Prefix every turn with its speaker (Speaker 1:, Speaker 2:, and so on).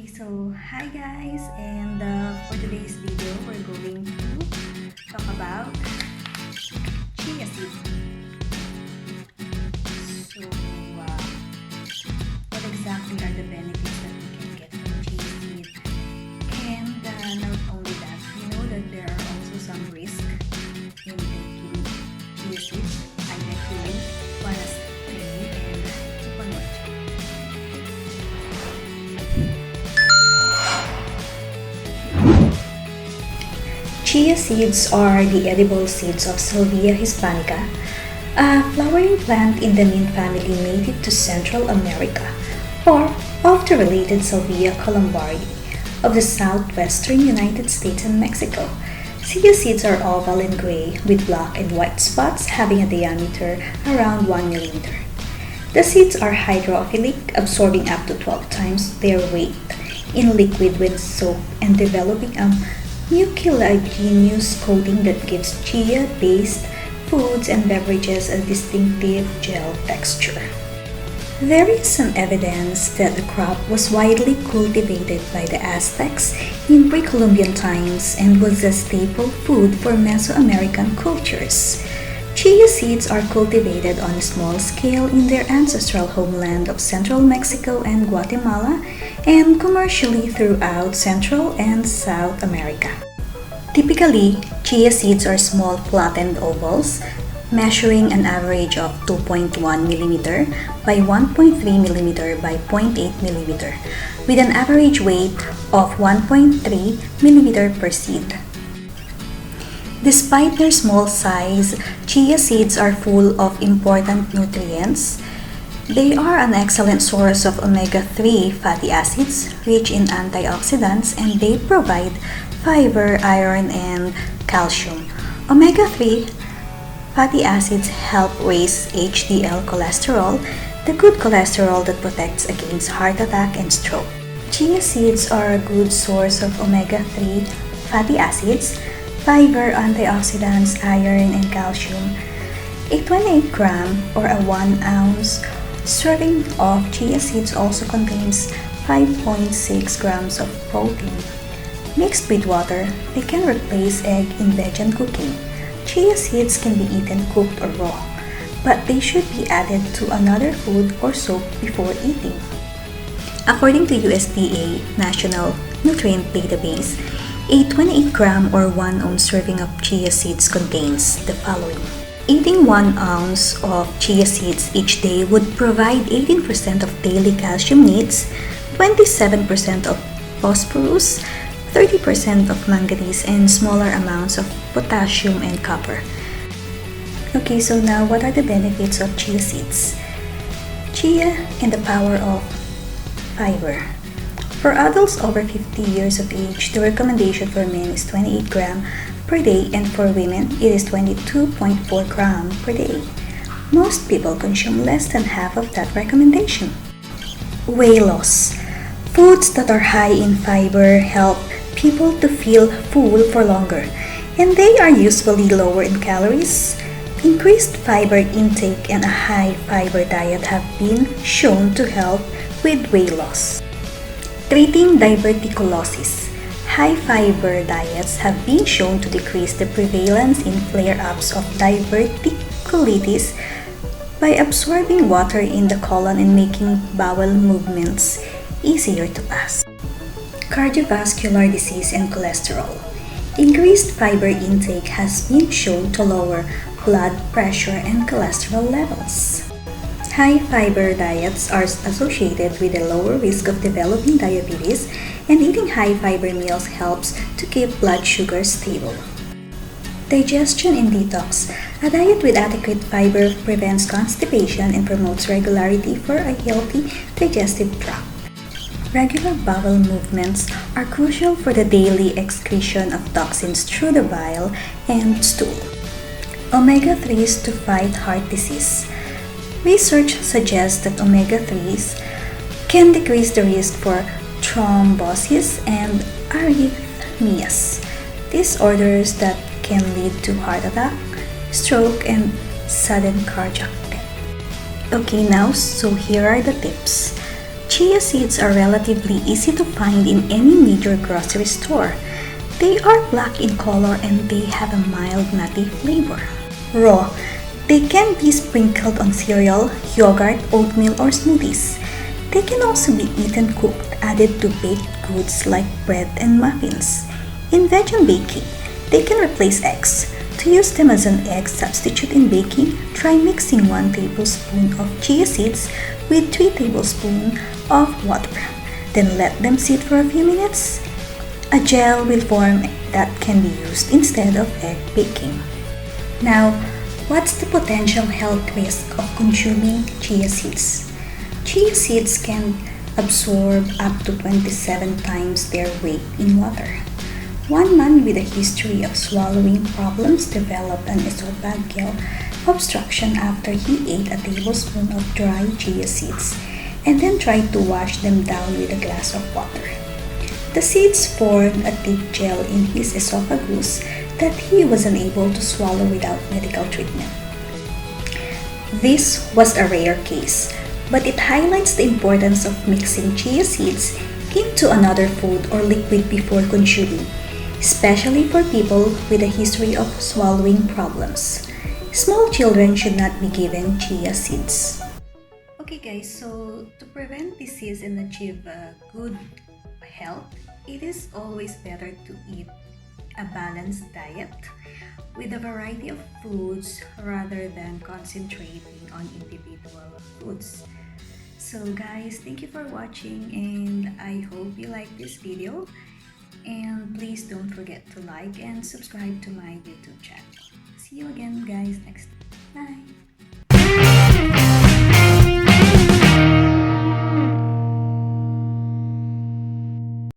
Speaker 1: So hi guys, and for today's video, we're going to talk about chia seeds. So, what exactly are the benefits that we can get from chia seeds? And not only that, you know that there are also some risks in taking chia seeds. I bet you want to stay and keep on watching. Chia seeds are the edible seeds of Salvia hispanica, a flowering plant in the mint family native to Central America, or of the related Salvia columbariae of the southwestern United States and Mexico. Chia seeds are oval and gray with black and white spots having a diameter around 1 millimeter. The seeds are hydrophilic, absorbing up to 12 times their weight in liquid when soaked and developing a mucilaginous coating that gives chia-based foods and beverages a distinctive gel texture. There is some evidence that the crop was widely cultivated by the Aztecs in pre-Columbian times and was a staple food for Mesoamerican cultures. Chia seeds are cultivated on a small scale in their ancestral homeland of central Mexico and Guatemala and commercially throughout Central and South America. Typically, chia seeds are small flattened ovals measuring an average of 2.1 mm by 1.3 mm by 0.8 mm with an average weight of 1.3 mm per seed. Despite their small size, chia seeds are full of important nutrients. They are an excellent source of omega-3 fatty acids rich in antioxidants, and they provide fiber, iron, and calcium. Omega-3 fatty acids help raise HDL cholesterol, the good cholesterol that protects against heart attack and stroke. Chia seeds are a good source of omega-3 fatty acids, fiber, antioxidants, iron, and calcium. A 28-gram or a 1-ounce serving of chia seeds also contains 5.6 grams of protein. Mixed with water, they can replace egg in vegan cooking. Chia seeds can be eaten cooked or raw, but they should be added to another food or soup before eating. According to USDA National Nutrient Database, a 28-gram or 1-ounce serving of chia seeds contains the following. Eating 1 ounce of chia seeds each day would provide 18% of daily calcium needs, 27% of phosphorus, 30% of manganese, and smaller amounts of potassium and copper. Okay, so now what are the benefits of chia seeds? Chia and the power of fiber. For adults over 50 years of age, the recommendation for men is 28 gram per day, and for women, it is 22.4 gram per day. Most people consume less than half of that recommendation. Weight loss. Foods that are high in fiber help people to feel full for longer, and they are usually lower in calories. Increased fiber intake and a high fiber diet have been shown to help with weight loss. Treating diverticulosis. High fiber diets have been shown to decrease the prevalence in flare-ups of diverticulitis by absorbing water in the colon and making bowel movements easier to pass. Cardiovascular disease and cholesterol. Increased fiber intake has been shown to lower blood pressure and cholesterol levels. High fiber diets are associated with a lower risk of developing diabetes, and eating high fiber meals helps to keep blood sugar stable. Digestion and detox. A diet with adequate fiber prevents constipation and promotes regularity for a healthy digestive tract. Regular bowel movements are crucial for the daily excretion of toxins through the bile and stool. Omega-3s to fight heart disease. Research suggests that omega-3s can decrease the risk for thrombosis and arrhythmias, disorders that can lead to heart attack, stroke, and sudden cardiac death. Okay, now, so here are the tips. Chia seeds are relatively easy to find in any major grocery store. They are black in color and they have a mild nutty flavor. Raw, they can be sprinkled on cereal, yogurt, oatmeal, or smoothies. They can also be eaten cooked, added to baked goods like bread and muffins. In veg and baking, they can replace eggs. To use them as an egg substitute in baking, try mixing 1 tablespoon of chia seeds with 3 tablespoons of water. Then let them sit for a few minutes. A gel will form that can be used instead of egg baking. Now, what's the potential health risk of consuming chia seeds? Chia seeds can absorb up to 27 times their weight in water. One man with a history of swallowing problems developed an esophageal obstruction after he ate a tablespoon of dry chia seeds and then tried to wash them down with a glass of water. The seeds formed a thick gel in his esophagus that he was unable to swallow without medical treatment. This was a rare case, but it highlights the importance of mixing chia seeds into another food or liquid before consuming, especially for people with a history of swallowing problems. Small children should not be given chia seeds. Okay guys, so to prevent disease and achieve good health, it is always better to eat a balanced diet with a variety of foods rather than concentrating on individual foods. So guys, thank you for watching and I hope you like this video. And please don't forget to like and subscribe to my YouTube channel. See you again guys next time. Bye!